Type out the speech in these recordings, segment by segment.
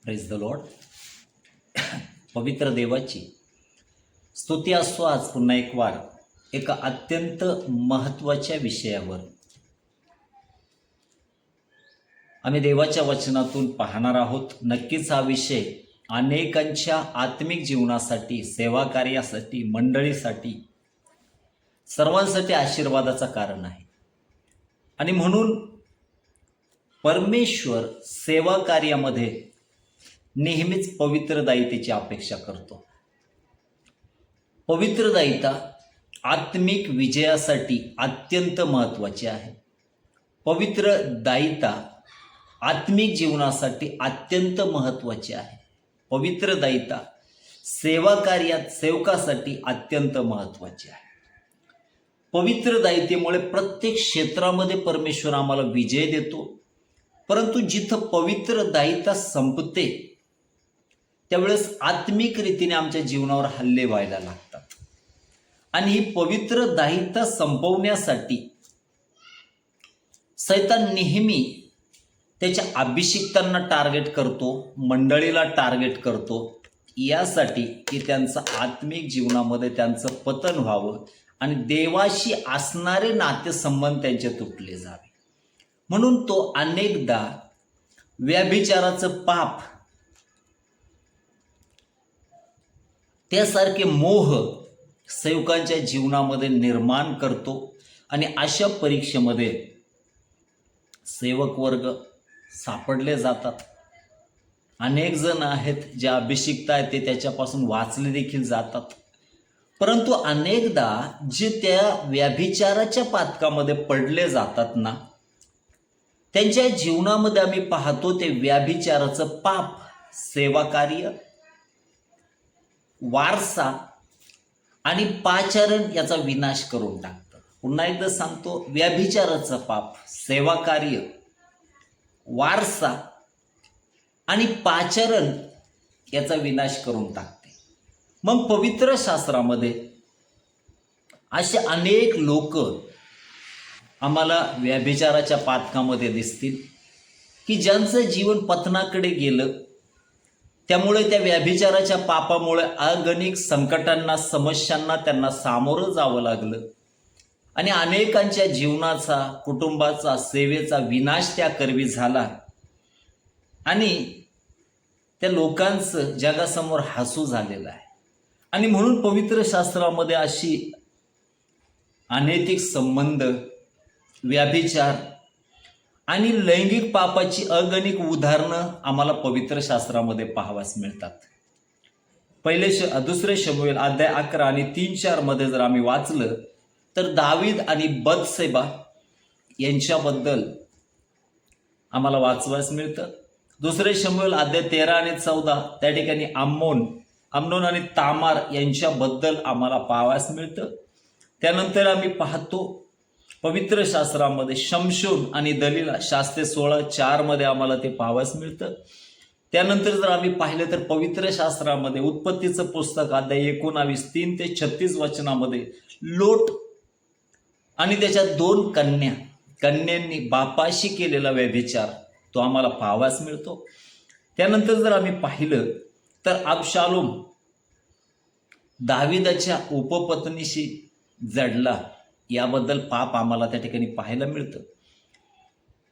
Praise the Lord. पवित्र देवाची स्तुती असो आज पुन्हा एक वार एका अत्यंत महत्त्वाच्या विषयावर आम्ही देवाच्या वचनातून पाहणार आहोत. नक्कीच हा विषय अनेकांच्या आत्मिक जीवनासाठी, सेवा कार्यासाठी, मंडळीसाठी, सर्वांसाठी आशीर्वादाचं कारण आहे. आणि म्हणून परमेश्वर सेवा कार्यामध्ये नेहमीच पवित्रदायितेची अपेक्षा करतो. पवित्रदायिता आत्मिक विजयासाठी अत्यंत महत्त्वाची आहे. पवित्रदायिता आत्मिक जीवनासाठी अत्यंत महत्त्वाची आहे. पवित्रदायिता सेवा कार्यात सेवकासाठी अत्यंत महत्त्वाची आहे. पवित्रदायितेमुळे प्रत्येक क्षेत्रामध्ये परमेश्वर आम्हाला विजय देतो. परंतु जिथं पवित्रदायिता संपते त्यावेळेस आत्मिक रीतीने आमच्या जीवनावर हल्ले व्हायला लागतात. आणि ही पवित्रदायिता संपवण्यासाठी सैतान नेहमी त्याच्या अभिषिक्तांना टार्गेट करतो, मंडळीला टार्गेट करतो, यासाठी की त्यांचं आत्मिक जीवनामध्ये त्यांचं पतन व्हावं आणि देवाशी असणारे नातेसंबंध त्यांचे तुटले जावे. म्हणून तो अनेकदा व्यभिचाराचं पाप, त्यासारखे मोह सेवकांच्या जीवनामध्ये निर्माण करतो. आणि अशा परीक्षेमध्ये सेवक वर्ग सापडले जातात. अनेक जण आहेत जे अभिषिक्त आहेत ते त्याच्यापासून वाचले देखील जातात. परंतु अनेकदा जे त्या व्यभिचाराच्या पातकामध्ये पडले जातात ना, त्यांच्या जीवनामध्ये आम्ही पाहतो ते व्यभिचाराचं पाप सेवा कार्य, वारसा आणि पाचारण याचा विनाश करून टाकतं. पुन्हा एकदा सांगतो, व्यभिचाराचं पाप सेवा कार्य, वारसा आणि पाचारण याचा विनाश करून टाकते. मग पवित्र शास्त्रामध्ये असे अनेक लोक आम्हाला व्यभिचाराच्या पातकामध्ये दिसतील की ज्यांचं जीवन पतनाकडे गेलं. त्यामुळे त्या व्यभिचाराच्या पापामुळे अगणिक संकटांना, समस्यांना त्यांना सामोरं जावं लागलं. आणि अनेकांच्या जीवनाचा, कुटुंबाचा, सेवेचा विनाश त्याकरवी झाला. आणि त्या लोकांचं जगासमोर हसू झालेलं आहे. आणि म्हणून पवित्र शास्त्रामध्ये अशी अनैतिक संबंध, व्यभिचार आणि लैंगिक पापाची अगणिक उदाहरणं आम्हाला पवित्र शास्त्रामध्ये पाहावयास मिळतात. दुसरे शमूएल अध्याय 11 आणि 3-4 मध्ये जर आम्ही वाचलं तर दावीद आणि बत्सेबा यांच्याबद्दल आम्हाला वाचवायस मिळतं. दुसरे शमूएल अध्याय 13 आणि 14 त्या ठिकाणी अम्नोन आणि तामार यांच्याबद्दल आम्हाला पाहावयास मिळतं. त्यानंतर आम्ही पाहतो पवित्र शास्त्रामध्ये शमशोन आणि दलीला शास्त्रे 16:4 मध्ये आम्हाला ते पाहावयास मिळतं. त्यानंतर जर आम्ही पाहिलं तर पवित्र शास्त्रामध्ये उत्पत्तीचं पुस्तक अध्याय 19 3 ते 36 वचनामध्ये लोट आणि त्याच्या 2 कन्यांनी बापाशी केलेला व्यभिचार तो आम्हाला पाहावयास मिळतो. त्यानंतर जर आम्ही पाहिलं तर अबशालोम दाविदाच्या उपपत्नीशी जडला, याबद्दल पाप आम्हाला त्या ठिकाणी पाहायला मिळतं.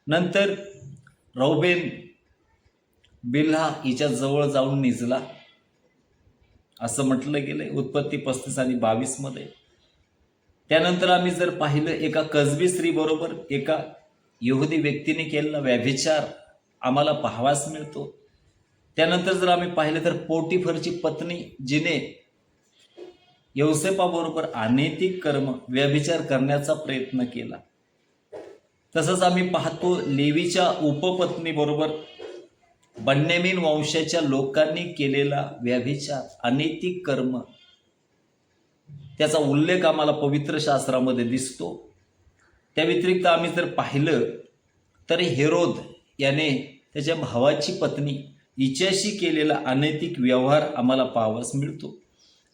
नंतर रौबेन बिल्हा हिच्या जवळ जाऊन निजला असं म्हटलं गेलंय उत्पत्ती 35 आणि 22 मध्ये. त्यानंतर आम्ही जर पाहिलं एका कसबी स्त्री बरोबर एका यहुदी व्यक्तीने केलेला व्यभिचार आम्हाला पाहावयास मिळतो. त्यानंतर जर आम्ही पाहिलं तर पोटिफरची पत्नी जिने यौसेपाबरोबर अनैतिक कर्म, व्यभिचार करण्याचा प्रयत्न केला. तसंच आम्ही पाहतो लेवीच्या उपपत्नी बरोबर बन्यामीन वंशाच्या लोकांनी केलेला व्यभिचार, अनैतिक कर्म, त्याचा उल्लेख आम्हाला पवित्र शास्त्रामध्ये दिसतो. त्या व्यतिरिक्त आम्ही जर पाहिलं तर हेरोद याने त्याच्या भावाची पत्नी हिच्याशी केलेला अनैतिक व्यवहार आम्हाला पाहावयास मिळतो.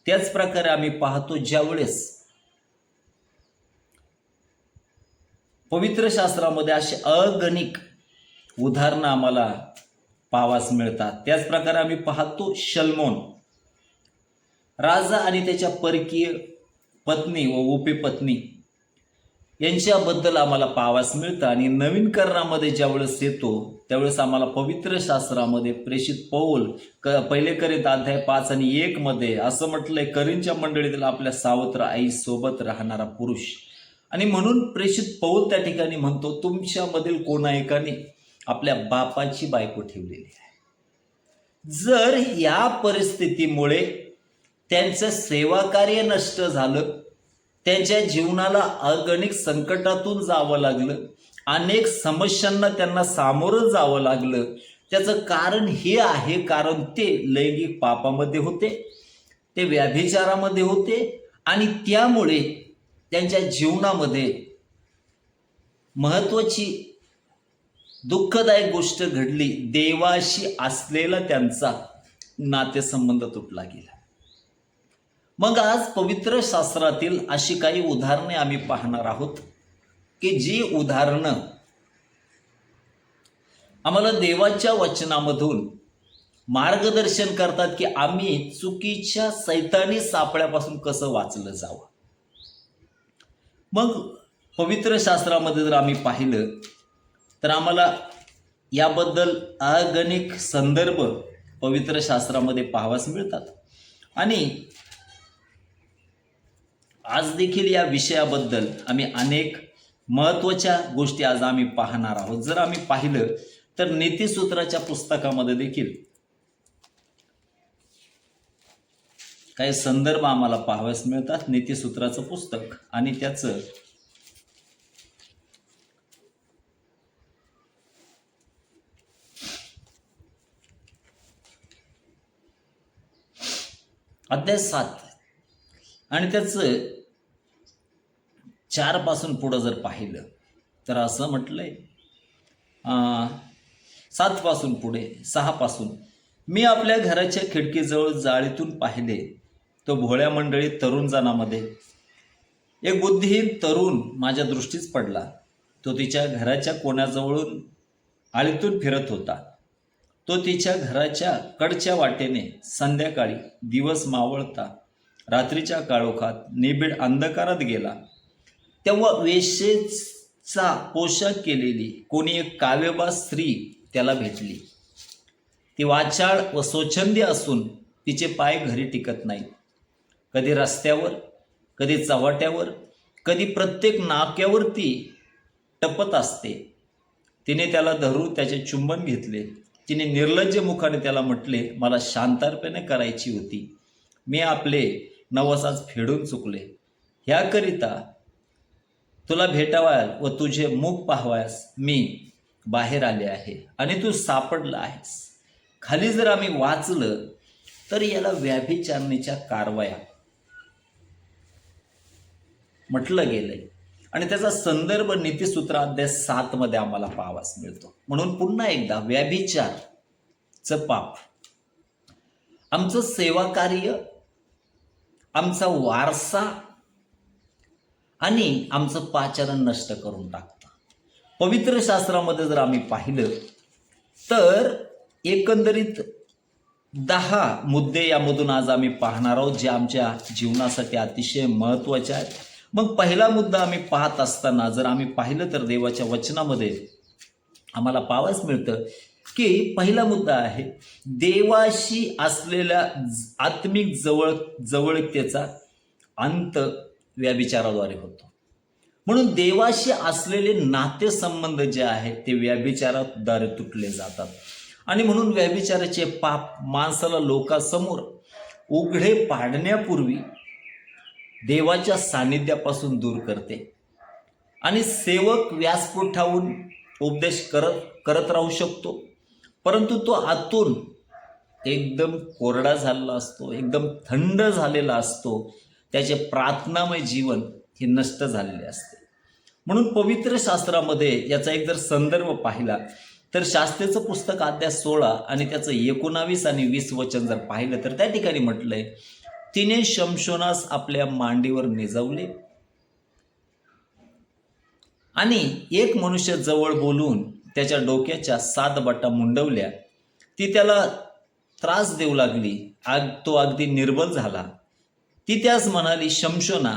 त्याच प्रकारे आम्ही पाहतो ज्यावेळेस पवित्र शास्त्रामध्ये असे अगणिक उदाहरणं आम्हाला पाहावास मिळतात. त्याच प्रकारे आम्ही पाहतो शल्मोन राजा आणि त्याच्या परकीय पत्नी व उपपत्नी यांच्याबद्दल आम्हाला पाहावास मिळतं. आणि नवीन करारामध्ये ज्यावेळेस येतो त्यावेळेस आम्हाला पवित्र शास्त्रामध्ये प्रेषित पौल पहिले करिंथ अध्याय 5 आणि 1 मध्ये असं म्हटलंय, करींच्या मंडळीतील आपल्या सावत्र आई सोबत राहणारा पुरुष. आणि म्हणून प्रेषित पौल त्या ठिकाणी म्हणतो, तुमच्यामधील कोणा एकाने आपल्या बापाची बायको ठेवलेली आहे. जर या परिस्थितीमुळे त्यांचं सेवाकार्य नष्ट झालं, त्यांच्या जीवनाला अगणित संकटातून जावं लागलं, अनेक समस्यांना त्यांना सामोरं जावं लागलं, त्याचं कारण हे आहे, कारण ते लैंगिक पापामध्ये होते, ते व्याभिचारामध्ये होते आणि त्यामुळे त्यांच्या जीवनामध्ये महत्वाची दुःखदायक गोष्ट घडली, देवाशी असलेला त्यांचा नातेसंबंध तुटला गेला. मग आज पवित्र शास्त्रातील अशी काही उदाहरणे आम्ही पाहणार आहोत की जी उदाहरणं आम्हाला देवाच्या वचनामधून मार्गदर्शन करतात की आम्ही चुकीच्या सैतानी सापळ्यापासून कसं वाचलं जावं. मग पवित्र शास्त्रामध्ये जर आम्ही पाहिलं तर आम्हाला याबद्दल अगणित संदर्भ पवित्र शास्त्रामध्ये पाहावास मिळतात. आणि आज देखील या विषयाबद्दल आम्ही अनेक महत्त्वाच्या गोष्टी आज आम्ही पाहणार आहोत. जर आम्ही पाहिलं तर नीतिसूत्राच्या पुस्तकामध्ये देखील काही संदर्भ आम्हाला पाहावयास मिळतात. नीतिसूत्राचं पुस्तक आणि त्याचं अध्याय 7 आणि त्याचं 4 पासून पुढं जर पाहिलं तर असं म्हटलंय, 7 पासून पुढे 6 पासून, मी आपल्या घराच्या खिडकीजवळ जाळीतून पाहिले, तो भोळ्या मंडळी तरुणजणांमध्ये एक बुद्धिहीन तरुण माझ्या दृष्टीस पडला. तो तिच्या घराच्या कोण्याजवळून आळीतून फिरत होता. तो तिच्या घराच्या कडच्या वाटेने संध्याकाळी दिवस मावळता रात्रीच्या काळोखात निबिड अंधकारात गेला. तेव्हा वेश्येचा पोशाख केलेली कोणी एक काव्यबाज स्त्री त्याला भेटली. ती वाचाळ व स्वच्छंदी असून तिचे पाय घरी टिकत नाहीत. कधी रस्त्यावर, कधी चव्हाट्यावर, कधी प्रत्येक नाक्यावर ती टपत असते. तिने त्याला धरून त्याचे चुंबन घेतले. तिने निर्लज्ज मुखाने त्याला म्हटले, मला शांतपणे करायची होती. मी आपले नवस आज फेडून चुकले. ह्याकरिता तुला भेटावयास व तुझे मुख पाहावयास मी बाहेर आले आहे आणि तू सापडला आहेस. खाली जर आम्ही वाचलं तर याला व्याभिचारणीच्या कारवाया म्हटलं गेलंय आणि त्याचा संदर्भ नीतिसूत्र अध्याय 7 मध्ये आम्हाला पाहावास मिळतो. म्हणून पुन्हा एकदा व्याभिचारचं पाप आमचं सेवा कार्य, आमचा वारसा आणि आमचं पाचारण नष्ट करून टाकतं. पवित्र शास्त्रामध्ये जर आम्ही पाहिलं तर एकंदरीत 10 मुद्दे यामधून आज आम्ही पाहणार आहोत जे आमच्या जीवनासाठी अतिशय महत्त्वाचे आहेत. मग पहिला मुद्दा आम्ही पाहत असताना जर आम्ही पाहिलं तर देवाच्या वचनामध्ये आम्हाला पाहावयास मिळतं की पहिला मुद्दा आहे देवाशी असलेल्या आत्मिक जवळीकतेचा अंत व्याभिचाराद्वारे होतो. म्हणून देवाशी असलेले नातेसंबंध जे आहेत ते व्याभिचाराद्वारे तुटले जातात. आणि म्हणून व्याभिचाराचे पाप माणसाला लोकांसमोर उघडे पाडण्यापूर्वी देवाच्या सानिध्यापासून दूर करते. आणि सेवक व्यासपीठावरून उपदेश करत राहू शकतो, परंतु तो आतून एकदम कोरडा झालेला असतो, एकदम थंड झालेला असतो. त्याचे प्रार्थनामय जीवन हे नष्ट झालेले असते. म्हणून पवित्र शास्त्रामध्ये याचा एक जर संदर्भ पाहिला तर शास्त्रेचं पुस्तक अध्याय 16 आणि त्याचं 19 आणि 20 वचन जर पाहिलं तर त्या ठिकाणी म्हटलंय, तिने शमशोनास आपल्या मांडीवर निजवले आणि एक मनुष्य जवळ बोलून त्याच्या डोक्याच्या 7 बटा मुंडवल्या ती त्याला त्रास देऊ लागली. तो अगदी निर्बल झाला. ती त्यास म्हणाली, शमशोना,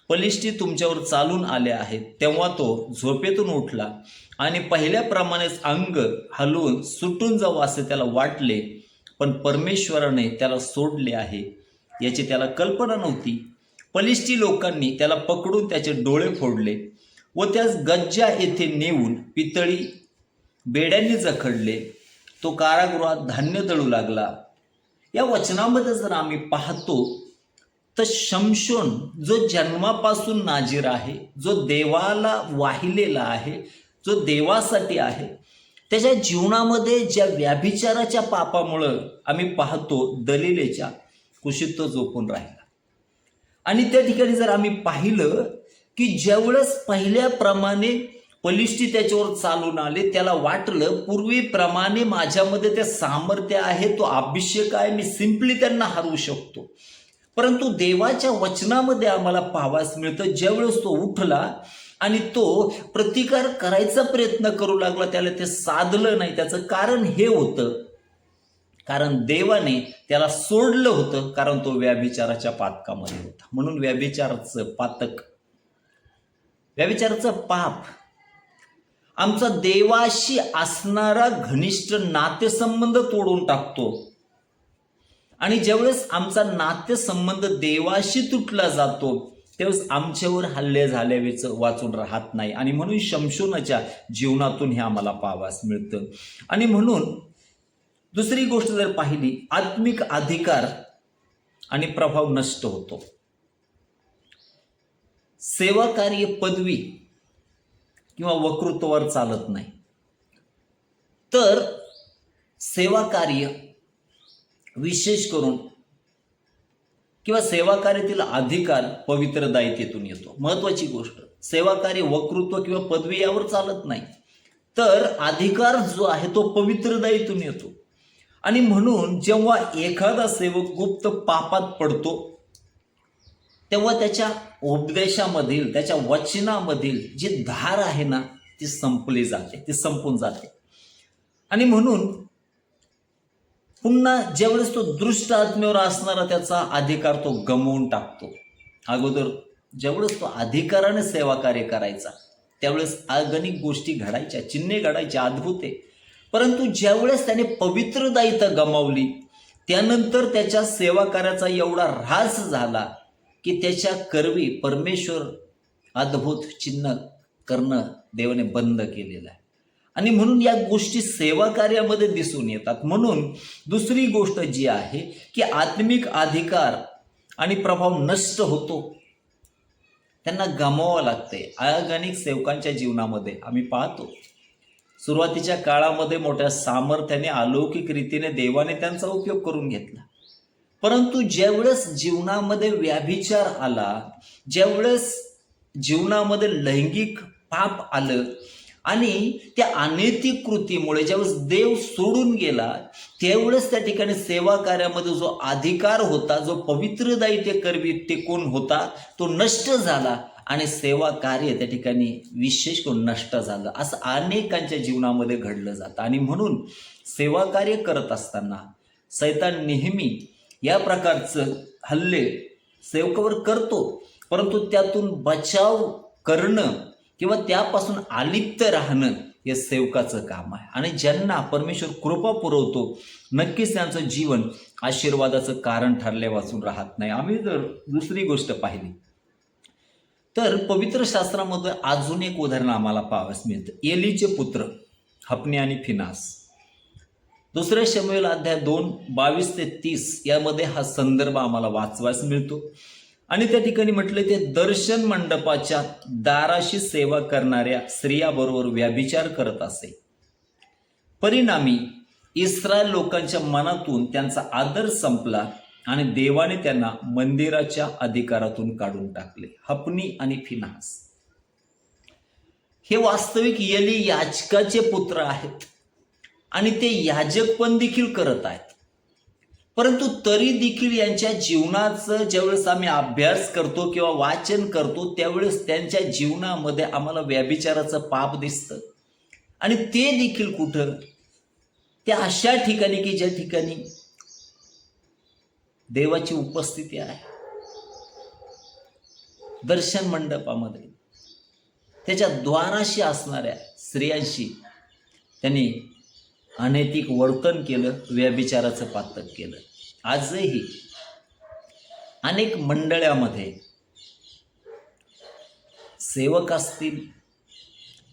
पलिष्ठी तुमच्यावर चालून आले आहेत. तेव्हा तो झोपेतून उठला आणि पहिल्याप्रमाणेच अंग हलवून सुटून जावं असे त्याला वाटले, पण परमेश्वराने त्याला सोडले आहे याची त्याला कल्पना नव्हती. पलिष्ठी लोकांनी त्याला पकडून त्याचे डोळे फोडले व त्यास गज्जा येथे नेऊन पितळी बेड्यांनी जखडले. तो कारागृहात धान्य दळू लागला. या वचनामध्ये जर आम्ही पाहतो तर शमशोन जो जन्मापासून नाजीर आहे, जो देवाला वाहिलेला आहे, जो देवासाठी आहे, त्याच्या जीवनामध्ये ज्या व्याभिचाराच्या पापामुळं आम्ही पाहतो दलिलेच्या कुशीत तो झोपून राहिला. आणि त्या ठिकाणी जर आम्ही पाहिलं की ज्यावेळेस पहिल्याप्रमाणे पलिष्ठी त्याच्यावर चालून आले, त्याला वाटलं पूर्वीप्रमाणे माझ्यामध्ये ते सामर्थ्य आहे, तो अभिषेक आहे, मी सिंपली त्यांना हरवू शकतो. परंतु देवाच्या वचनामध्ये आम्हाला पाहावयास मिळतं, ज्यावेळेस तो उठला आणि तो प्रतिकार करायचा प्रयत्न करू लागला, त्याला ते साधलं नाही. त्याचं कारण हे होतं, कारण देवाने त्याला सोडलं होतं, कारण तो व्याभिचाराच्या पातकामध्ये होता. म्हणून व्याभिचाराचं पातक, व्याभिचाराचं पाप आमचा देवाशी असणारा घनिष्ठ नातेसंबंध तोडून टाकतो. आणि ज्यावेळेस आमचा नातेसंबंध देवाशी तुटला जातो त्यावेळेस आमच्यावर हल्ले झाल्यावेच वाचून राहत नाही. आणि म्हणून शमशोनाच्या जीवनातून हे आम्हाला पाहावयास मिळतं. आणि म्हणून दुसरी गोष्ट जर पाहिली, आत्मिक अधिकार आणि प्रभाव नष्ट होतो. सेवाकार्य पदवी किंवा वक्तृत्वावर चालत नाही, तर सेवाकार्य विशेष करून किंवा सेवाकार्यातील अधिकार पवित्रदायितेतून येतो. महत्वाची गोष्ट, सेवाकार्य वक्तृत्व किंवा पदवी यावर चालत नाही, तर अधिकार जो आहे तो पवित्रदायीतून येतो. आणि म्हणून जेव्हा एखादा सेवक गुप्त पापात पडतो तेव्हा त्याच्या उपदेशामधील, त्याच्या वचनामधील जी धार आहे ना, ती संपली जाते, ती संपून जाते. आणि म्हणून पुन्हा ज्यावेळेस तो दृष्ट आत्मेवर असणारा त्याचा अधिकार तो गमावून टाकतो. अगोदर ज्यावेळेस तो अधिकाराने सेवा कार्य करायचा त्यावेळेस अगणिक गोष्टी घडायच्या, चिन्हे घडायच्या, अद्भुत आहे. परंतु ज्यावेळेस त्याने पवित्रदायिता गमावली त्यानंतर त्याच्या सेवा कार्याचा एवढा ऱ्हास झाला की त्याच्या करवी परमेश्वर अद्भुत चिन्ह करणं देवाने बंद केलेलं आहे. आणि म्हणून या गोष्टी सेवा कार्यामध्ये दिसून येतात. म्हणून दुसरी गोष्ट जी आहे की आत्मिक अधिकार आणि प्रभाव नष्ट होतो, त्यांना गमावावं लागतंय. अगणिक सेवकांच्या जीवनामध्ये आम्ही पाहतो सुरुवातीच्या काळामध्ये मोठ्या सामर्थ्याने अलौकिक रीतीने देवाने त्यांचा उपयोग करून घेतला. परंतु ज्यावेळेस जीवनामध्ये व्याभिचार आला, ज्यावेळेस जीवनामध्ये लैंगिक पाप आलं आणि त्या अनैतिक कृतीमुळे ज्यावेळेस देव सोडून गेला त्यावेळेस त्या ठिकाणी सेवा कार्यामध्ये जो अधिकार होता, जो पवित्रदायित्व करवी टिकून होता, तो नष्ट झाला आणि सेवा कार्य त्या ठिकाणी विशेष करून नष्ट झालं. असं अनेकांच्या जीवनामध्ये घडलं जातं. आणि म्हणून सेवा कार्य करत असताना सैतान नेहमी या प्रकारचं हल्ले सेवकावर करतो, परंतु त्यातून बचाव करणं किंवा त्यापासून अलिप्त राहणं हे सेवकाचं काम आहे. आणि ज्यांना परमेश्वर कृपा पुरवतो नक्कीच त्यांचं जीवन आशीर्वादाचं कारण ठरल्या वाचून राहत नाही. आम्ही जर दुसरी गोष्ट पाहिली तर पवित्र शास्त्रामध्ये अजून एक उदाहरण आम्हाला पाहावयास मिळतं. एलीचे पुत्र हफनी आणि फिनास. दुसरे शमूएल अध्याय 2:22-30 यामध्ये हा संदर्भ आम्हाला वाचवायस मिळतो. आणि त्या ठिकाणी म्हटलं ते दर्शन मंडपाच्या दाराशी सेवा करणाऱ्या स्त्रियाबरोबर व्याभिचार करत असे. परिणामी इस्रायल लोकांच्या मनातून त्यांचा आदर संपला आणि देवाने त्यांना मंदिराच्या अधिकारातून काढून टाकले. हफनी आणि फिनास हे वास्तविक एली याजकाचे पुत्र आहेत आणि ते याजकपण देखील करत आहेत. परंतु तरी देखील यांच्या जीवनाचं ज्यावेळेस आम्ही अभ्यास करतो किंवा वाचन करतो त्यावेळेस त्यांच्या जीवनामध्ये आम्हाला व्याभिचाराचं पाप दिसतं. आणि ते देखील कुठं त्या अशा ठिकाणी की ज्या ठिकाणी देवाची उपस्थिती आहे, दर्शन मंडपामध्ये त्याच्या द्वाराशी असणाऱ्या स्त्रियांशी त्यांनी अनैतिक वर्तन केलं, व्यभिचाराचं पातक केलं. आजही अनेक मंडळामध्ये सेवक असतील,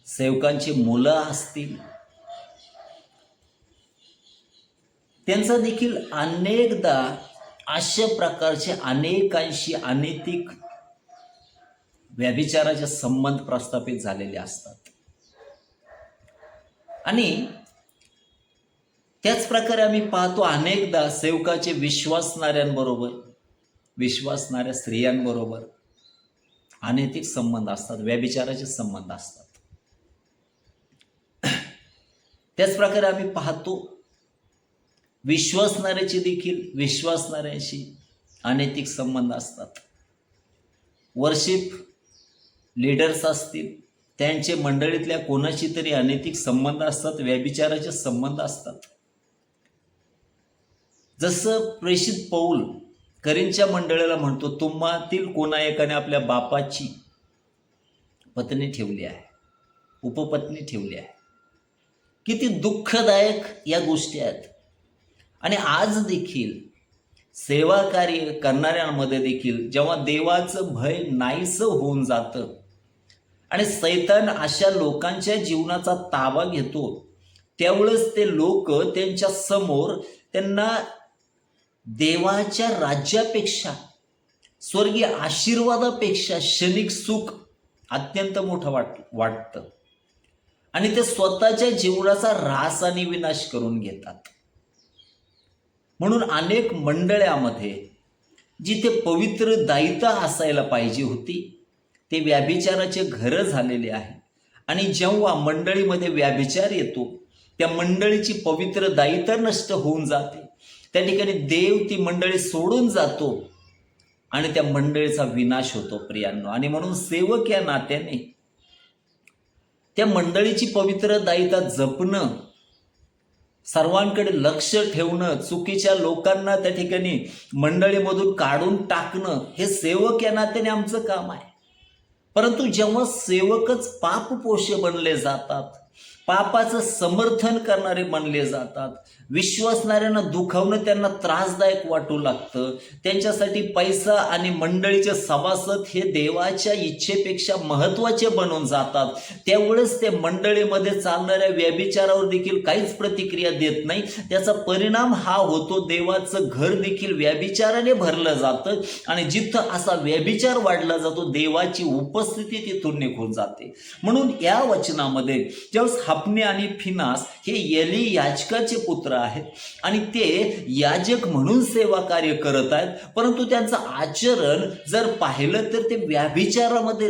सेवकांची मुलं असतील, त्यांचं देखील अनेकदा अशा प्रकारचे अनेकांशी अनैतिक व्यभिचाराचे संबंध प्रस्थापित झालेले असतात. आणि त्याच प्रकारे आम्ही पाहतो अनेकदा सेवकाचे विश्वासणाऱ्यांबरोबर, विश्वासणाऱ्या स्त्रियांबरोबर अनैतिक संबंध असतात, व्यभिचाराचे संबंध असतात. त्याच प्रकारे आम्ही पाहतो विश्वासणाऱ्याचे देखील विश्वासणाऱ्यांशी अनैतिक संबंध असतात. वर्शिप लीडर्स असतील, त्यांचे मंडळीतल्या कोणाशी तरी अनैतिक संबंध असतात, व्यभिचाराचे संबंध असतात. जसं प्रेषित पौल करीनच्या मंडळीला म्हणतो, तुम्हातील कोणा एकाने आपल्या बापाची पत्नी ठेवली आहे, उपपत्नी ठेवली आहे. किती दुःखदायक या गोष्टी आहेत. आणि आज देखील सेवा कार्य करणाऱ्यांमध्ये देखील जेव्हा देवाचं भय नाहीसं होऊन जातं आणि सैतान अशा लोकांच्या जीवनाचा ताबा घेतो, त्यावेळेस ते लोक त्यांच्या समोर त्यांना देवाच्या राज्यापेक्षा, स्वर्गीय आशीर्वादापेक्षा क्षणिक सुख अत्यंत मोठं वाटतं आणि ते स्वतःच्या जीवनाचा ऱ्हास आणि विनाश करून घेतात. म्हणून अनेक मंडळामध्ये जिथे पवित्र दायित्व असायला पाहिजे होती, ते व्यभिचाराचे घरं झालेले आहे. आणि जेव्हा मंडळीमध्ये व्यभिचार येतो, त्या मंडळीची पवित्र दायित्व नष्ट होऊन जाते. त्या ठिकाणी देव ती मंडळी सोडून जातो आणि त्या मंडळीचा विनाश होतो प्रियांनो. आणि म्हणून सेवक या नात्याने त्या मंडळीची पवित्र दायित्व जपणं, सर्वांकडे लक्ष ठेवणं, चुकीच्या लोकांना त्या ठिकाणी मंडळीमधून काढून टाकणं, हे सेवक या नात्याने आमचं काम आहे. परंतु जेव्हा सेवकच पापपोषे बनले जातात, पापाचं समर्थन करणारे बनले जातात, विश्वासणाऱ्यांना दुखावणं त्यांना त्रासदायक वाटू लागतं, त्यांच्यासाठी पैसा आणि मंडळीचे सभासद हे देवाच्या इच्छेपेक्षा महत्त्वाचे बनून जातात, त्यावेळेस ते मंडळीमध्ये चालणाऱ्या व्यभिचारावर देखील काहीच प्रतिक्रिया देत नाही. त्याचा परिणाम हा होतो, देवाचं घर देखील व्यभिचाराने भरलं जातं आणि जिथं असा व्यभिचार वाढला जातो, देवाची उपस्थिती तिथून निघून जाते. म्हणून या वचनामध्ये ज्यावेळेस हफने आणि फिनास हे एली याजकाचे पुत्र आहेत आणि ते याजक म्हणून सेवा कार्य करत आहेत, परंतु त्यांचं आचरण जर पाहिलं तर ते व्यभिचारामध्ये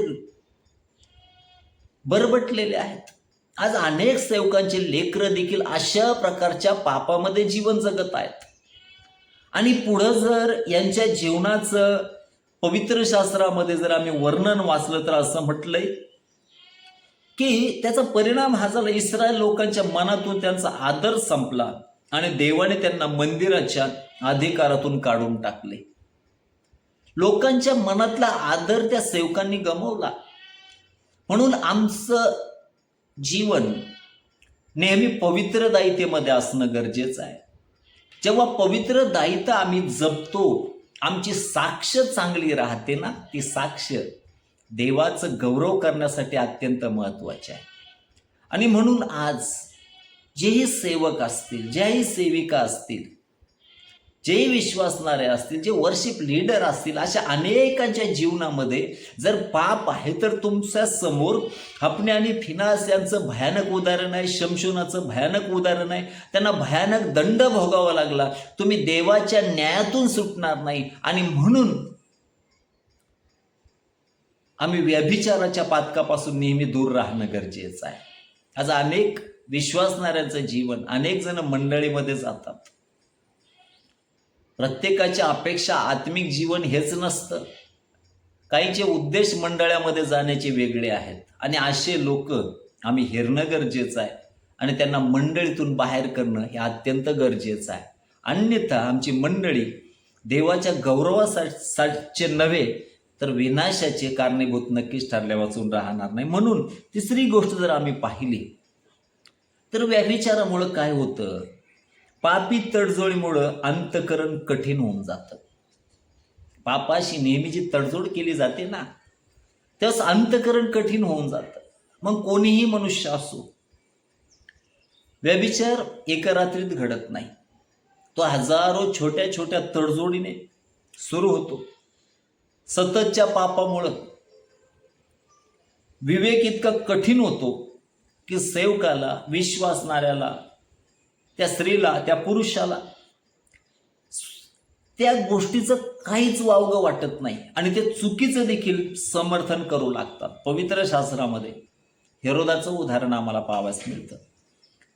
बरबटलेले आहेत. आज अनेक सेवकांचे लेकरं देखील अशा प्रकारच्या पापामध्ये जीवन जगत आहेत. आणि पुढं जर यांच्या जीवनाचं पवित्र शास्त्रामध्ये जर आम्ही वर्णन वाचलं तर असं म्हटलंय की त्याचा परिणाम हा झाला, इस्रायल लोकांच्या मनातून त्यांचा आदर संपला आणि देवाने त्यांना मंदिराच्या अधिकारातून काढून टाकले. लोकांच्या मनातला आदर त्या सेवकांनी गमावला. म्हणून आमचं जीवन नेहमी पवित्र दायित्वामध्ये असणं गरजेचं आहे. जेव्हा पवित्र दायित्व आम्ही जपतो, आमची साक्ष चांगली राहते ना, ती साक्ष देवाचं गौरव करण्यासाठी अत्यंत महत्त्वाचे आहे. आणि म्हणून आज जेही सेवक असतील, ज्याही सेविका असतील, जेही विश्वासणारे असतील, जे वर्शिप लीडर असतील, अशा अनेकांच्या जीवनामध्ये जर पाप आहे तर तुमच्या समोर हफने आणि फिनास यांचं भयानक उदाहरण आहे, शमशोनाचं भयानक उदाहरण आहे. त्यांना भयानक दंड भोगावा लागला. तुम्ही देवाच्या न्यायातून सुटणार नाही. आणि म्हणून आम्ही व्यभिचाराच्या पातकापासून नेहमी दूर राहणं गरजेचं आहे. आज अनेक विश्वासणाऱ्यांचं जीवन, अनेक जण मंडळीमध्ये जातात. प्रत्येकाच्या अपेक्षा आत्मिक जीवन हेच नसतं. काहींचे उद्देश मंडळामध्ये जाण्याचे वेगळे आहेत आणि असे लोक आम्ही हेरणं गरजेचं आहे आणि त्यांना मंडळीतून बाहेर करणं हे अत्यंत गरजेचं आहे. अन्यथा आमची मंडळी देवाच्या गौरवासाठी नव्हे तर विनाशाचे कारणीभूत नक्कीच ठरल्या वाचून राहणार नाही. म्हणून तिसरी गोष्ट जर आम्ही पाहिली तर व्यभिचारामुळं काय होतं, पापी तडजोडीमुळं अंतकरण कठीण होऊन जातं. पापाशी नेहमी जी तडजोड केली जाते ना, त्यास अंतकरण कठीण होऊन जातं. मग कोणीही मनुष्य असो, व्यभिचार एका रात्रीत घडत नाही. तो हजारो छोट्या छोट्या तडजोडीने सुरू होतो. सततच्या पापामुळं विवेक इतका कठीण होतो की सेवकाला, विश्वासणाऱ्याला, त्या स्त्रीला, त्या पुरुषाला त्या गोष्टीचं काहीच वावगं वाटत नाही आणि ते चुकीचं देखील समर्थन करू लागतात. पवित्र शास्त्रामध्ये हेरोदाचं उदाहरण आम्हाला पाहावयास मिळतं.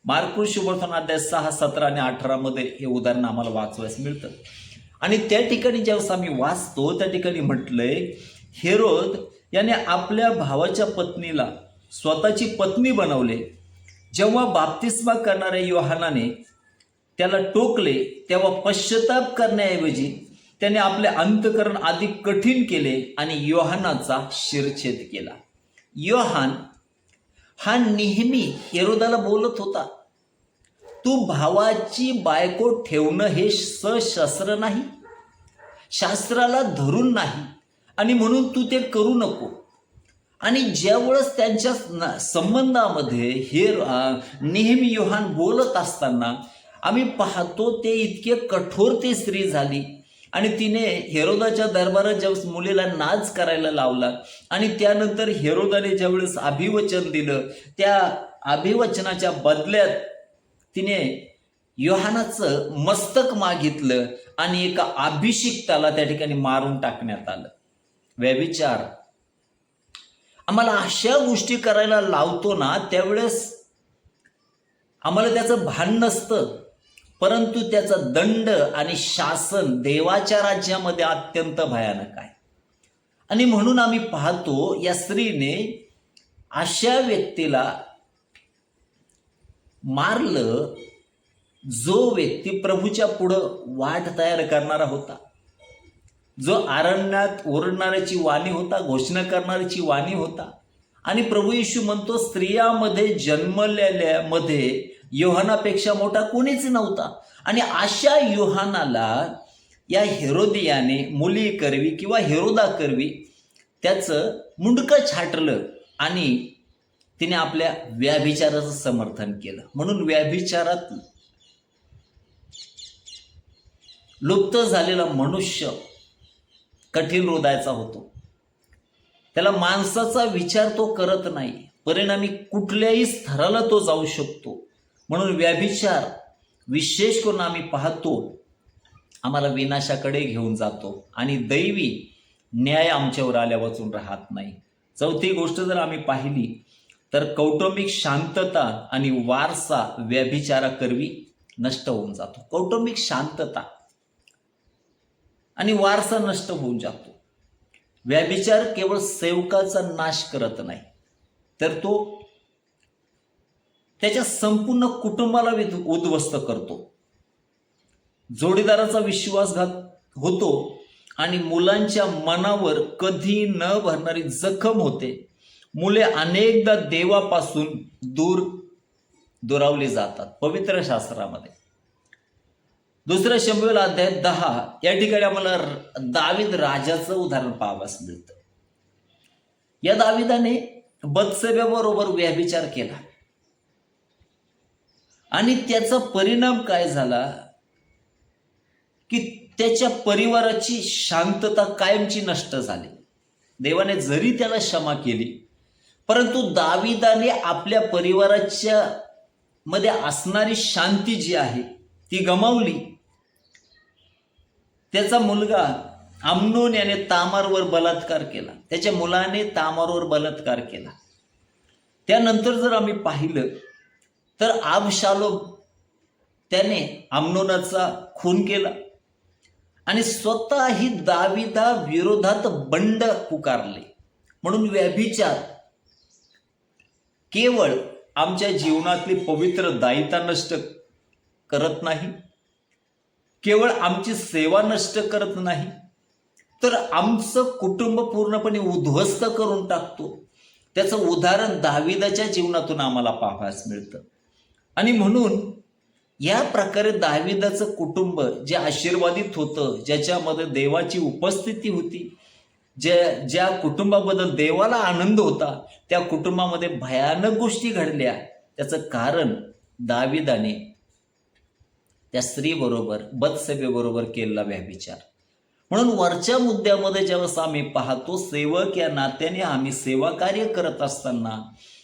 मार्कुस शुभवर्तमान अध्याय 6, 17 आणि 18 मध्ये हे उदाहरण आम्हाला वाचवायला मिळतं. आणि त्या ठिकाणी ज्यावेळेस आम्ही वाचतो त्या ठिकाणी म्हटलंय, हेरोद याने आपल्या भावाच्या पत्नीला स्वतःची पत्नी बनवले. जेव्हा बाप्तिस्मा करणाऱ्या योहानाने त्याला टोकले तेव्हा पश्चाताप करण्याऐवजी त्याने आपले अंतकरण अधिक कठीण केले आणि योहानाचा शिरच्छेद केला. योहान हा नेहमी हेरोदाला बोलत होता, तू भावाची बायको ठेवणं हे सशस्त्र नाही, शास्त्राला धरून नाही आणि म्हणून तू ते करू नको. आणि ज्यावेळेस त्यांच्या संबंधामध्ये हे नेहमी योहान बोलत असताना आम्ही पाहतो ते इतके कठोर ती स्त्री झाली आणि तिने हेरोदाच्या दरबारात ज्यावेळेस मुलीला नाच करायला लावला आणि त्यानंतर हेरोदाने ज्यावेळेस अभिवचन दिलं, त्या अभिवचनाच्या बदल्यात तिने योहानाचं मस्तक मागितलं आणि एका अभिषिक्ताला त्या ठिकाणी मारून टाकण्यात आलं. व्यभिचार आम्हाला अशा गोष्टी करायला लावतो ना, त्यावेळेस आम्हाला त्याचं भान नसतं, परंतु त्याचा दंड आणि शासन देवाच्या राज्यामध्ये अत्यंत भयानक आहे. आणि म्हणून आम्ही पाहतो या स्त्रीने अशा व्यक्तीला मारलं जो व्यक्ती प्रभूच्या पुढं वाट तयार करणारा होता, जो अरण्यात ओरडणाऱ्याची वाणी होता, घोषणा करणाऱ्याची वाणी होता. आणि प्रभू येशू म्हणतो, स्त्रियामध्ये जन्मलेल्यामध्ये योहानापेक्षा मोठा कोणीच नव्हता. आणि अशा योहानाला या हेरोदियाने मुली करवी किंवा हेरोदा करवी त्याचं मुंडकं छाटलं आणि तिने आपल्या व्याभिचाराचं समर्थन केलं. म्हणून व्याभिचारात लुप्त झालेला मनुष्य कठीण हृदयाचा होतो. त्याला माणसाचा विचार तो करत नाही, परिणामी कुठल्याही स्तराला तो जाऊ शकतो. म्हणून व्याभिचार विशेष करून आम्ही पाहतो आम्हाला विनाशाकडे घेऊन जातो आणि दैवी न्याय आमच्यावर आल्या वाचून राहत नाही. चौथी गोष्ट जर आम्ही पाहिली तर कौटुंबिक शांतता आणि वारसा व्याभिचाराकरवी नष्ट होऊन जातो. कौटुंबिक शांतता आणि वारसा नष्ट होऊन जातो. व्याभिचार केवळ सेवकाचा नाश करत नाही, तर तो त्याच्या संपूर्ण कुटुंबाला उद्ध्वस्त करतो. जोडीदाराचा विश्वासघात होतो आणि मुलांच्या मनावर कधी न भरणारी जखम होते. मुले अनेकदा देवापासून दुरावली जातात. पवित्र शास्त्रामध्ये 2 शमूएल अध्याय 10 या ठिकाणी आम्हाला दावीद राजाचं उदाहरण पाहावयास मिळतं. या दाविदाने बत्सेबाबरोबर व्यभिचार केला आणि त्याचा परिणाम काय झाला की त्याच्या परिवाराची शांतता कायमची नष्ट झाली. देवाने जरी त्याला क्षमा केली, परंतु दाविदाने आपल्या परिवाराच्या मध्ये असणारी शांती जी आहे ती गमावली. त्याचा मुलगा अम्नोन याने तामारवर बलात्कार केला, त्याच्या मुलाने तामारवर बलात्कार केला. त्यानंतर जर आम्ही पाहिलं तर अबशालोम त्याने अम्नोनाचा खून केला आणि स्वतःही दाविदा विरोधात बंड पुकारले. म्हणून व्यभिचार केवळ आमच्या जीवनातली पवित्र दायिता नष्ट करत नाही, केवळ आमची सेवा नष्ट करत नाही, तर आमचं कुटुंब पूर्णपणे उद्ध्वस्त करून टाकतो. त्याचं उदाहरण दाविदाच्या जीवनातून आम्हाला पाहावयास मिळतं. आणि म्हणून या प्रकारे दाविदाचं कुटुंब जे आशीर्वादित होतं, ज्याच्यामध्ये देवाची उपस्थिती होती, ज्या कुटुंबाबद्दल देवाला आनंद होता, त्या कुटुंबामध्ये भयानक गोष्टी घडल्या. त्याचं कारण दाविदाने त्या स्त्रीबरोबर, बत्सेबेबरोबर केलेला व्यभिचार. म्हणून वरच्या मुद्द्यामध्ये ज्यावेळेस आम्ही पाहतो, सेवक या नात्याने आम्ही सेवा कार्य करत असताना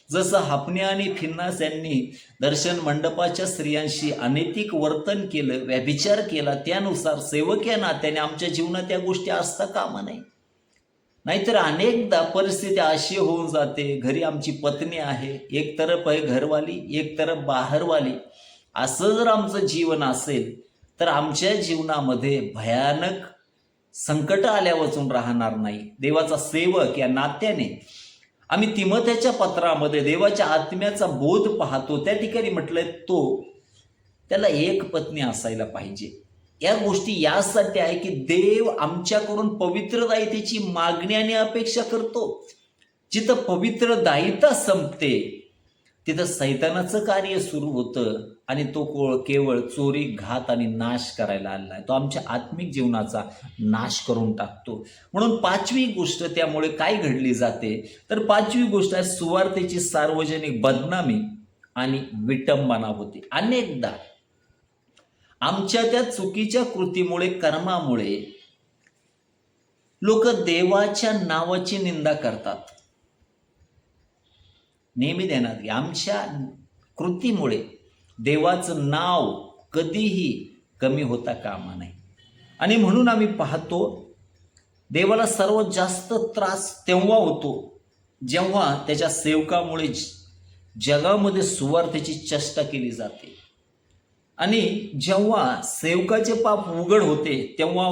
जसं हफन्या आणि फिन्हास यांनी दर्शन मंडपाच्या स्त्रियांशी अनैतिक वर्तन केलं, व्यभिचार केला, त्यानुसार सेवक या नात्याने आमच्या जीवनात या गोष्टी असता कामा नये. नाहीतर अनेकदा परिस्थिती अशी होऊन जाते, घरी आमची पत्नी आहे, एक तरफ आहे घरवाली, एक तरफ बाहेरवाली, असं जर आमचं जीवन असेल तर आमच्या जीवनामध्ये भयानक संकट आल्या वाचून राहणार नाही. देवाचा सेवक या नात्याने आम्ही तिमोथेच्या पत्रामध्ये देवाच्या आत्म्याचा बोध पाहतो. त्या ठिकाणी म्हटलंय त्याला एक पत्नी असायला पाहिजे. या गोष्टी यासाठी आहे की देव आमच्याकडून पवित्रदायितेची मागणी आणि अपेक्षा करतो. जिथं पवित्रदायिता संपते तिथं सैतानाचं कार्य सुरू होतं आणि तो केवळ चोरी, घात आणि नाश करायला आलेला आहे. तो आमच्या आत्मिक जीवनाचा नाश करून टाकतो. म्हणून पाचवी गोष्ट त्यामुळे काय घडली जाते, तर पाचवी गोष्ट आहे सुवार्तेची सार्वजनिक बदनामी आणि विटंबना होते. अनेकदा आमच्या त्या चुकीच्या कृतीमुळे, कर्मामुळे लोक देवाच्या नावाची निंदा करतात. नेहमी ध्यानात घ्या, आमच्या कृतीमुळे देवाचं नाव कधीही कमी होता कामा नये. आणि म्हणून आम्ही पाहतो देवाला सर्वात जास्त त्रास तेव्हा होतो जेव्हा त्याच्या सेवकामुळे जगामध्ये सुवार्थेची चेष्टा केली जाते. आणि जेव्हा सेवकाचे पाप उघड होते तेव्हा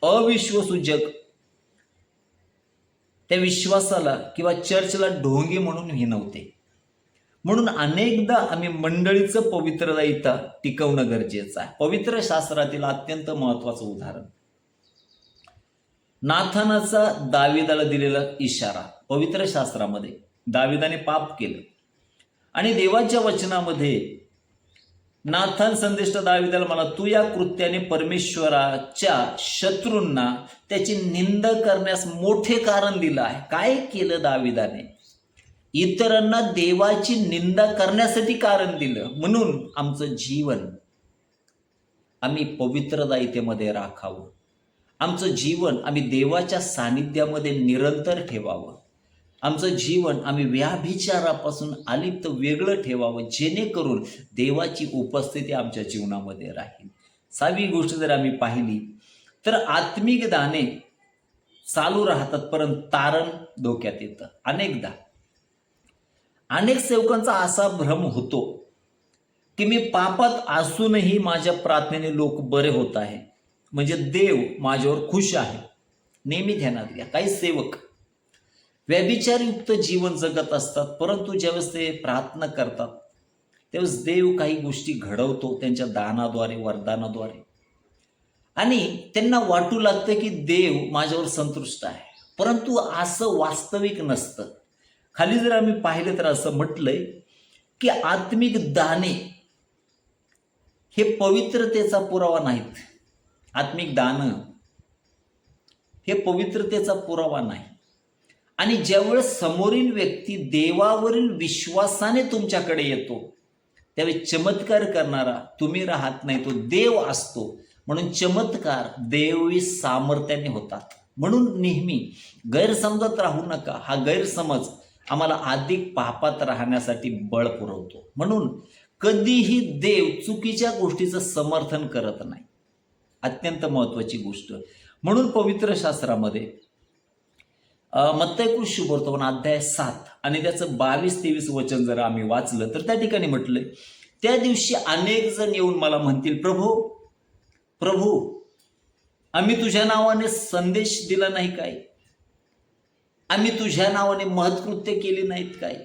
अविश्वासू जग त्या विश्वासाला किंवा चर्चला ढोंगी म्हणून हिणवते. म्हणून अनेकदा आम्ही मंडळीचं पवित्रदायिता टिकवणं गरजेचं आहे. पवित्र शास्त्रातील अत्यंत महत्वाचं उदाहरण नाथानाचा दाविदाला दिलेला इशारा. पवित्र शास्त्रामध्ये दाविदाने पाप केलं आणि देवाच्या वचनामध्ये नाथान संदेष्ट दाविदाला मला, तू या कृत्याने परमेश्वराच्या शत्रूंना त्याची निंदा करण्यास मोठे कारण दिलं आहे. काय केलं दाविदाने? इतरांना देवाची निंदा करण्यासाठी कारण दिलं. म्हणून आमचं जीवन आम्ही पवित्रदायितेमध्ये राखावं. आमचं जीवन आम्ही देवाच्या सानिध्यामध्ये निरंतर ठेवावं. आमचं जीवन आम्ही व्याभिचारापासून अलिप्त वेगळं ठेवावं, जेणेकरून देवाची उपस्थिती आमच्या जीवनामध्ये राहील. सहावी गोष्ट जर आम्ही पाहिली तर आत्मिक दाने चालू राहतात परंतु तारण धोक्यात येतं. अनेक सेवकांचा असा भ्रम होतो की मी पापात असूनही माझ्या प्रार्थनेने लोक बरे होत आहे, म्हणजे देव माझ्यावर खुश आहे. नेहमी ध्यानात घ्या, काही सेवक व्यभिचारयुक्त जीवन जगत असतात, परंतु ज्यावेळेस ते प्रार्थना करतात त्यावेळेस देव काही गोष्टी घडवतो त्यांच्या दानाद्वारे, वरदानाद्वारे, आणि त्यांना वाटू लागतं की देव माझ्यावर संतुष्ट आहे. परंतु असं वास्तविक नसतं. खाली जर आम्ही पाहिलं तर असं म्हटलंय की आत्मिक दाने हे पवित्रतेचा पुरावा नाहीत. आत्मिक दान हे पवित्रतेचा पुरावा नाही. आणि ज्यावेळेस समोरील व्यक्ती देवावरील विश्वासाने तुमच्याकडे येतो त्यावेळी चमत्कार करणारा तुम्ही राहत नाही, तो देव असतो. म्हणून चमत्कार देवी सामर्थ्याने होतात. म्हणून नेहमी गैरसमजात राहू नका. हा गैरसमज आम्हाला अधिक पापात राहण्यासाठी बळ पुरवतो. म्हणून कधीही देव चुकीच्या गोष्टीचं समर्थन करत नाही. अत्यंत महत्वाची गोष्ट. म्हणून पवित्र शास्त्रामध्ये मत्तई शुभवर्तमान अध्याय 7 आणि त्याचं 22-23 वचन जर आम्ही वाचलं तर त्या ठिकाणी म्हटलंय, त्या दिवशी अनेक जण येऊन मला म्हणतील, प्रभू प्रभू, आम्ही तुझ्या नावाने संदेश दिला नाही काय? आम्ही तुझ्या नावाने महत्कृत्य केली नाहीत काय?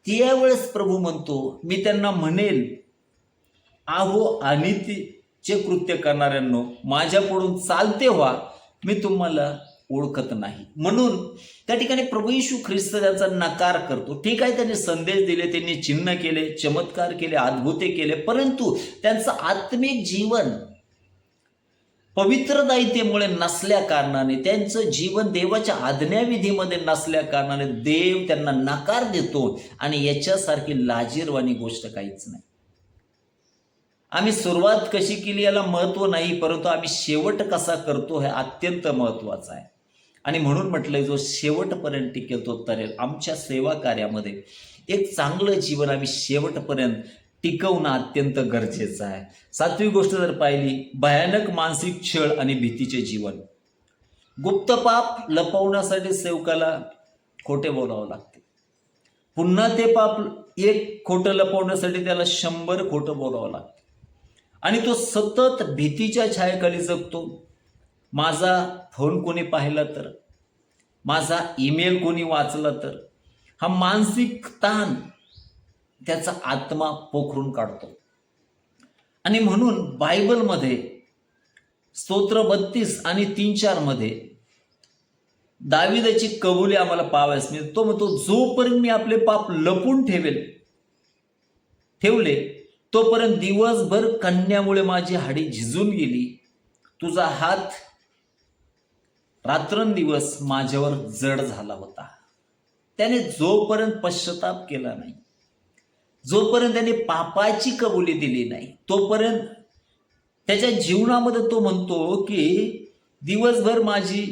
त्यावेळेस प्रभू म्हणतो, मी त्यांना म्हणेल, आहो अनितीचे कृत्य करणाऱ्यांनो, माझ्याकडून चालते व्हा, मी तुम्हाला ओळखत नाही. म्हणून त्या ठिकाणी प्रभू येशू ख्रिस्त त्यांचा नकार करतो. ठीक आहे, त्यांनी संदेश दिले, त्यांनी चिन्ह केले, चमत्कार केले, अद्भुते केले, परंतु त्यांचं आत्मिक जीवन पवित्रदायितेमुळे नसल्या कारणाने, त्यांचं जीवन देवाच्या आज्ञाविधीमध्ये नसल्या कारणाने देव त्यांना नकार देतो. आणि याच्यासारखी लाजिरवाणी गोष्ट काहीच नाही. आम्ही सुरुवात कशी केली याला महत्व नाही, परंतु आम्ही शेवट कसा करतो हे अत्यंत महत्वाचं आहे. आणि म्हणून म्हटलंय, जो शेवटपर्यंत टिकेल तो तरेल. आमच्या सेवा कार्यामध्ये एक चांगलं जीवन आम्ही शेवटपर्यंत टिकवणं अत्यंत गरजेचं आहे. 7वी गोष्ट जर पाहिली, भयानक मानसिक छळ आणि भीतीचे जीवन. गुप्त पाप लपवण्यासाठी सेवकाला खोटे बोलावं लागते. पुन्हा ते पाप एक खोटं लपवण्यासाठी त्याला 100 खोटं बोलावं लागतं. आणि तो सतत भीतीच्या छायेखाली जगतो. माझा फोन कोणी पाहिला तर, माझा ईमेल कोणी वाचला तर, हा मानसिक ताण त्याचा आत्मा पोखरून काढतो. आणि म्हणून बायबलमध्ये स्तोत्र 32 आणि 3-4 मध्ये दाविदाची कबुली आम्हाला पाहावयास मिळते. तो म्हणतो, जोपर्यंत मी आपले पाप लपून ठेवले तोपर्यंत दिवसभर कन्यामुळे माझी हाडी झिजून गेली. तुझा हात रात्रंदिवस माझ्यावर जड झाला होता. त्याने जोपर्यंत पश्चाताप केला नाही, जोपर्यंत त्याने पापाची कबुली दिली नाही, तोपर्यंत त्याच्या जीवनामध्ये तो म्हणतो की दिवसभर माझी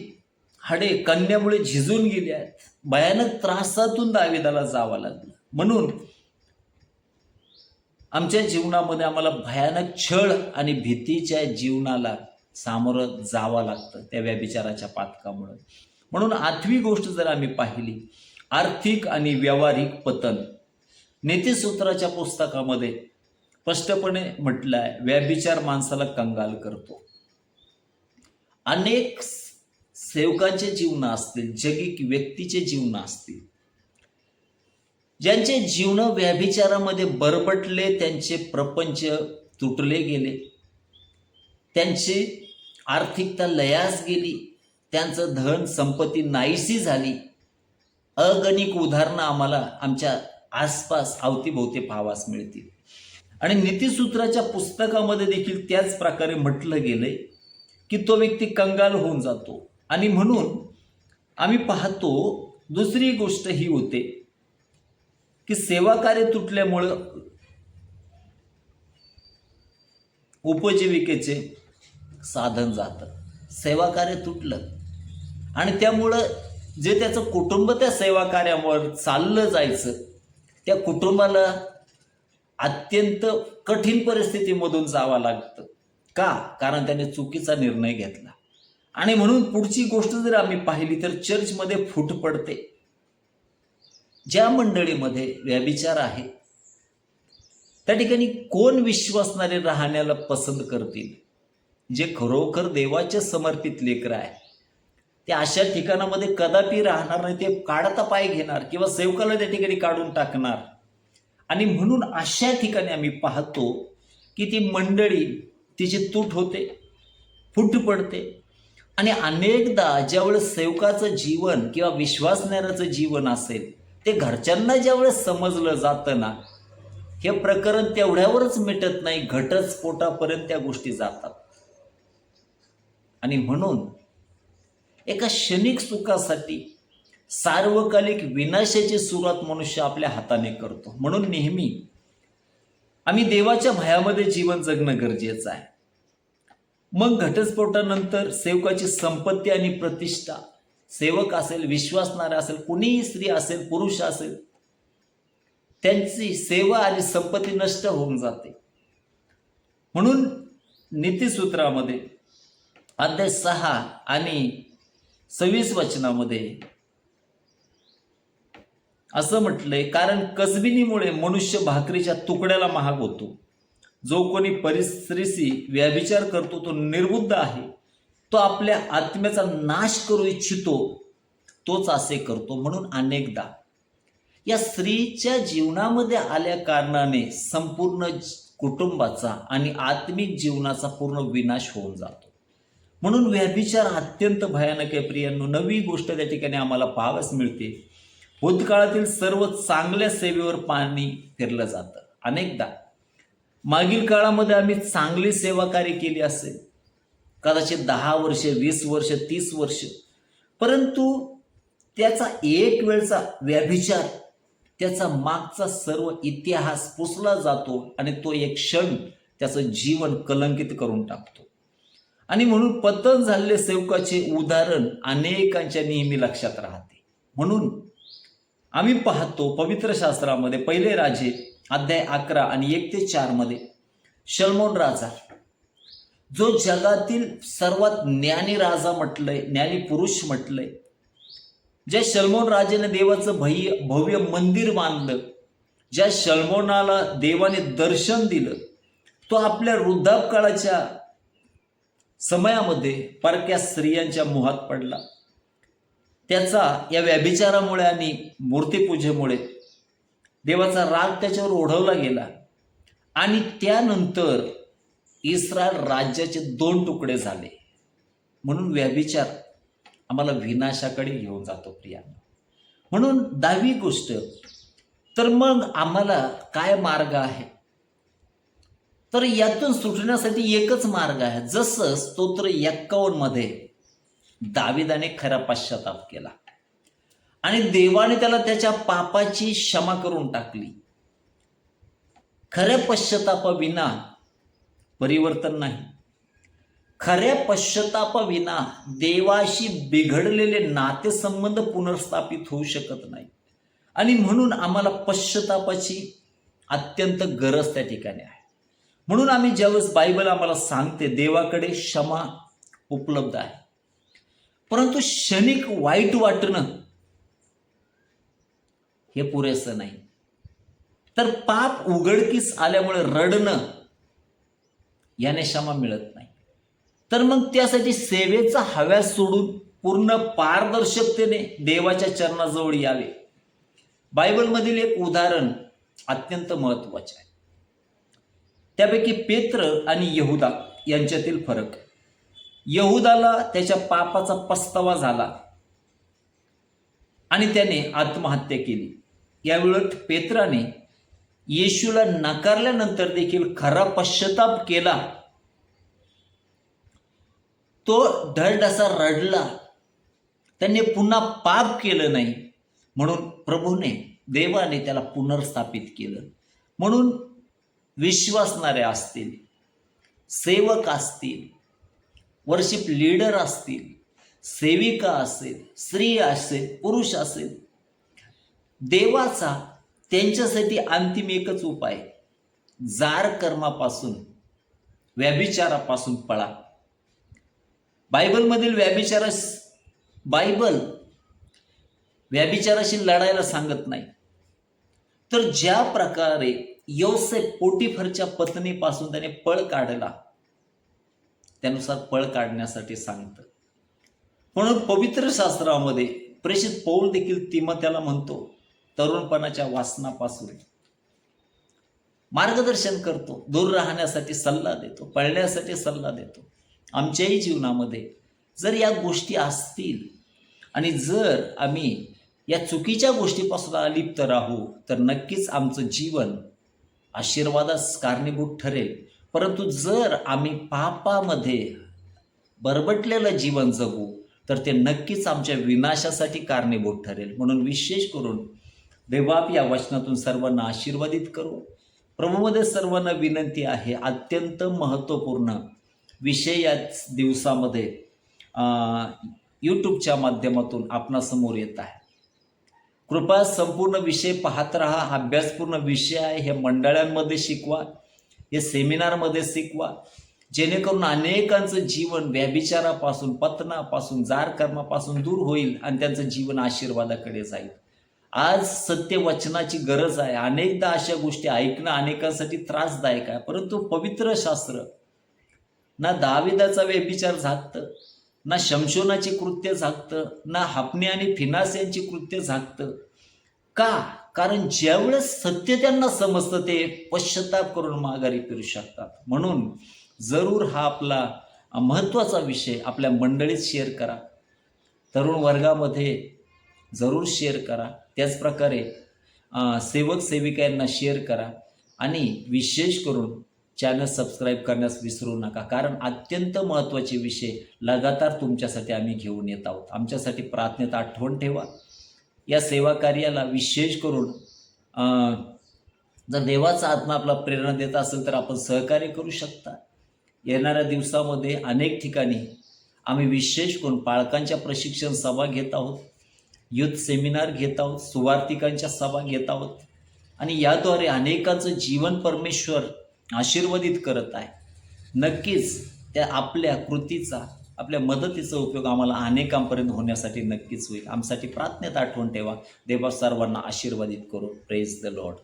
हाडे कन्यामुळे झिजून गेली आहेत. भयानक त्रासातून दाविदाला जावं लागलं. म्हणून आमच्या जीवनामध्ये आम्हाला भयानक छळ आणि भीतीच्या जीवनाला सामोरं जावं लागतं त्या व्यभिचाराच्या पातकामुळे. म्हणून 8वी गोष्ट जर आम्ही पाहिली, आर्थिक आणि व्यावहारिक पतन. नीतिसूत्राच्या पुस्तकामध्ये स्पष्टपणे म्हटलं आहे, व्यभिचार माणसाला कंगाल करतो. अनेक सेवकांचे जीवन असतील, जगिक व्यक्तीचे जीवन असतील, ज्यांचे जीवन व्यभिचारामध्ये बरबटले, त्यांचे प्रपंच तुटले गेले, त्यांची आर्थिकता लयास गेली, त्यांचं धन संपत्ती नाहीशी झाली. अगणित उदाहरणं आम्हाला आमच्या आसपास अवतीभोवती पाहावास मिळतील. आणि नीतिसूत्राच्या पुस्तकामध्ये देखील त्याच प्रकारे म्हटलं गेलंय की तो व्यक्ती कंगाल होऊन जातो. आणि म्हणून आम्ही पाहतो, दुसरी गोष्ट ही होते की सेवा कार्य तुटल्यामुळं उपजीविकेचे साधन जातं. सेवा कार्य तुटलं आणि त्यामुळं जे त्याचं कुटुंब त्या सेवा कार्यावर चाललं जायचं, त्या कुटुंबाला अत्यंत कठीण परिस्थितीमधून जावं लागतं. का? कारण त्याने चुकीचा निर्णय घेतला. आणि म्हणून पुढची गोष्ट जर आम्ही पाहिली तर चर्चमध्ये फूट पडते. ज्या मंडळीमध्ये व्यभिचार आहे त्या ठिकाणी कोण विश्वासणारे राहण्याला पसंत करतील? जे खरोखर देवाचे समर्पित लेकरं आहे ते अशा ठिकाणामध्ये कदापि राहणार नाही. ते काढता पाय घेणार किंवा सेवकाला त्या ठिकाणी काढून टाकणार. आणि म्हणून अशा ठिकाणी आम्ही पाहतो की ती मंडळी तिची तूट होते, फूट पडते. आणि अनेकदा ज्यावेळेस सेवकाचं जीवन किंवा विश्वासणाऱ्याचं जीवन असेल, ते घरच्यांना ज्यावेळेस समजलं जातं ना, हे प्रकरण तेवढ्यावरच मिटत नाही, घटस्फोटापर्यंत त्या गोष्टी जातात. आणि म्हणून एका क्षणिक सुखासाठी सार्वकालिक विनाशाची सुरुवात मनुष्य आपल्या हाताने करतो. म्हणून नेहमी आम्ही देवाच्या भयामध्ये जीवन जगणं गरजेचं आहे. मग घटस्फोटानंतर सेवकाची संपत्ती आणि प्रतिष्ठा, सेवक असेल, विश्वासणारा असेल, कुणीही स्त्री असेल, पुरुष असेल, त्यांची सेवा आणि संपत्ती नष्ट होऊन जाते. म्हणून नीतिसूत्रामध्ये अध्याय 6 आणि 26 वचनामध्ये असं म्हटलंय, कारण कसबिनीमुळे मनुष्य भाकरीच्या तुकड्याला महाग होतो. जो कोणी परिस्त्रीशी व्यभिचार करतो तो निर्बुद्ध आहे. तो आपल्या आत्म्याचा नाश करू इच्छितो, तोच असे करतो. म्हणून अनेकदा या स्त्रीच्या जीवनामध्ये आल्या कारणाने संपूर्ण कुटुंबाचा आणि आत्मिक जीवनाचा पूर्ण विनाश होऊन जातो. म्हणून व्यभिचार अत्यंत भयानक आहे प्रियांनो. नवी गोष्ट त्या ठिकाणी आम्हाला पाहावयास मिळते. भूतकाळातील सर्व चांगल्या सेवेवर पाणी फिरलं जातं. अनेकदा मागील काळामध्ये आम्ही चांगली सेवाकार्य केली असेल, कदाचित 10 वर्ष, 20 वर्ष, 30 वर्ष, परंतु त्याचा एक वेळचा व्यभिचार त्याचा मागचा सर्व इतिहास पुसला जातो आणि तो एक क्षण त्याचं जीवन कलंकित करून टाकतो. आणि म्हणून पतन झालेले सेवकाचे उदाहरण अनेकांच्या नेहमी लक्षात राहते. म्हणून आम्ही पाहतो पवित्र शास्त्रामध्ये पहिले राजे अध्याय 11 आणि 1 ते 4 मध्ये शलोमोन राजा, जो जगातील सर्वात ज्ञानी राजा म्हटलंय, ज्ञानी पुरुष म्हटलंय, ज्या शलोमोन राजाने देवाचं भव्य मंदिर बांधलं, ज्या शलोमोनाला देवाने दर्शन दिलं, तो आपल्या वृद्धापकाळाच्या समयामध्ये परक्या स्त्रियांच्या मोहात पडला. त्याचा या व्यभिचारामुळे आणि मूर्तीपूजेमुळे देवाचा राग त्याच्यावर ओढवला गेला आणि त्यानंतर इस्रायल राज्याचे 2 तुकडे झाले. म्हणून व्यभिचार आम्हाला विनाशाकडे घेऊन जातो प्रियांनो. म्हणून 10वी गोष्ट, तर मग आम्हाला काय मार्ग आहे? तर यातून सुटण्यासाठी एकच मार्ग आहे. जसं स्तोत्र 51 मध्ये दाविदाने खरा पश्चाताप केला आणि देवाने त्याला त्याच्या पापाची क्षमा करून टाकली. खऱ्या पश्चातापाविना परिवर्तन नाही. खऱ्या पश्चातापाविना देवाशी बिघडलेले नातेसंबंध पुनर्स्थापित होऊ शकत नाही. आणि म्हणून आम्हाला पश्चातापाची अत्यंत गरज त्या ठिकाणी आहे. म्हणून आम्ही ज्यावेळेस बायबल आम्हाला सांगते देवाकडे क्षमा उपलब्ध आहे, परंतु क्षणिक वाईट वाटणं हे पुरेसं नाही. तर पाप उघडकीस आल्यामुळे रडणं याने क्षमा मिळत नाही. तर मग त्यासाठी सेवेचा हव्यास सोडून पूर्ण पारदर्शकतेने देवाच्या चरणाजवळ यावे. बायबलमधील एक उदाहरण अत्यंत महत्त्वाचे आहे. त्यापैकी पेत्र आणि यहुदा यांच्यातील फरक. यहुदाला त्याच्या पापाचा पस्तावा झाला आणि त्याने आत्महत्या केली. यावेळी पेत्राने येशूला नाकारल्यानंतर देखील खरा पश्चाताप केला. तो ढळढसा रडला, त्याने पुन्हा पाप केलं नाही. म्हणून प्रभूने देवाने त्याला पुनर्स्थापित केलं. म्हणून विश्वासणारे असतील, सेवक असतील, वर्शिप लीडर असतील, सेविका असेल, स्त्री असेल, पुरुष असेल, देवाचा त्यांच्यासाठी अंतिम एकच उपाय, जार कर्मापासून, व्यभिचारापासून पळा. बायबलमधील बायबल व्यभिचाराशी लढायला सांगत नाही. तर ज्या प्रकारे योसेफ पोटिफरच्या पत्नीपासून त्याने पळ काढला, त्यानुसार पळ काढण्यासाठी सांगतं. म्हणून पवित्र शास्त्रामध्ये प्रेषित पौल देखील तिमोथेला म्हणतो, तरुणपणाच्या वासनापासून मार्गदर्शन करतो, दूर राहण्यासाठी सल्ला देतो, पळण्यासाठी सल्ला देतो. आमच्याही जीवनामध्ये जर या गोष्टी असतील आणि जर आम्ही या चुकीच्या गोष्टीपासून अलिप्त राहू, तर नक्कीच आमचं जीवन आशीर्वादास कारणीभूत ठरेल. परंतु जर आम्ही पापामध्ये बरबटलेलं जीवन जगू, तर ते नक्कीच आमच्या विनाशासाठी कारणीभूत ठरेल. म्हणून विशेष करून देवाप या वचनातून सर्वांना आशीर्वादित करू. प्रभूमध्ये सर्वांना विनंती आहे, अत्यंत महत्त्वपूर्ण विषय या दिवसामध्ये यूट्यूबच्या माध्यमातून आपणासमोर येत आहे. कृपया संपूर्ण विषय पाहत राहा. अभ्यासपूर्ण विषय आहे. हे मंडळांमध्ये शिकवा, हे सेमिनारमध्ये शिकवा, जेणेकरून अनेकांचं जीवन व्यभिचारापासून, पतनापासून, जार कर्मापासून दूर होईल आणि त्यांचं जीवन आशीर्वादाकडे जाईल. आज सत्यवचनाची गरज आहे. अनेकदा अशा गोष्टी ऐकणं अनेकांसाठी त्रासदायक आहे, परंतु पवित्र शास्त्र ना दाविदाचा व्यभिचार झाकतं, ना शमशोनाची कृत्य झाकतं, ना हपने आणि फिनास यांची कृत्य झाकतं. का? कारण ज्यावेळेस सत्य त्यांना समजतं ते पश्चाताप करून माघारी फिरू शकतात. म्हणून जरूर हा आपला महत्त्वाचा विषय आपल्या मंडळीत शेअर करा, तरुण वर्गामध्ये जरूर शेअर करा. त्याचप्रकारे सेवक सेविकांना शेअर करा आणि विशेष करून चॅनल सबस्क्राईब करण्यास विसरू नका, कारण अत्यंत महत्त्वाचे विषय लगातार तुमच्यासाठी आम्ही घेऊन येत आहोत. आमच्यासाठी प्रार्थनेत आठवण ठेवा. या सेवा कार्याला विशेष करून जर देवाचा आत्मा आपला प्रेरणा देत असेल तर आपण सहकार्य करू शकता. येणाऱ्या दिवसामध्ये अनेक ठिकाणी आम्ही विशेष करून पालकांच्या प्रशिक्षण सभा घेत आहोत, युथ सेमिनार घेत आहोत, सुवार्तिकांच्या सभा घेत आहोत आणि याद्वारे अनेकांचं जीवन परमेश्वर आशीर्वादित करत आहे. नक्कीच त्या आपल्या कृतीचा, आपल्या मदतीचा उपयोग आम्हाला अनेकांपर्यंत होण्यासाठी नक्कीच होईल. आमच्यासाठी प्रार्थनेत आठवण ठेवा. देवा सर्वांना आशीर्वादित करू. Praise the Lord.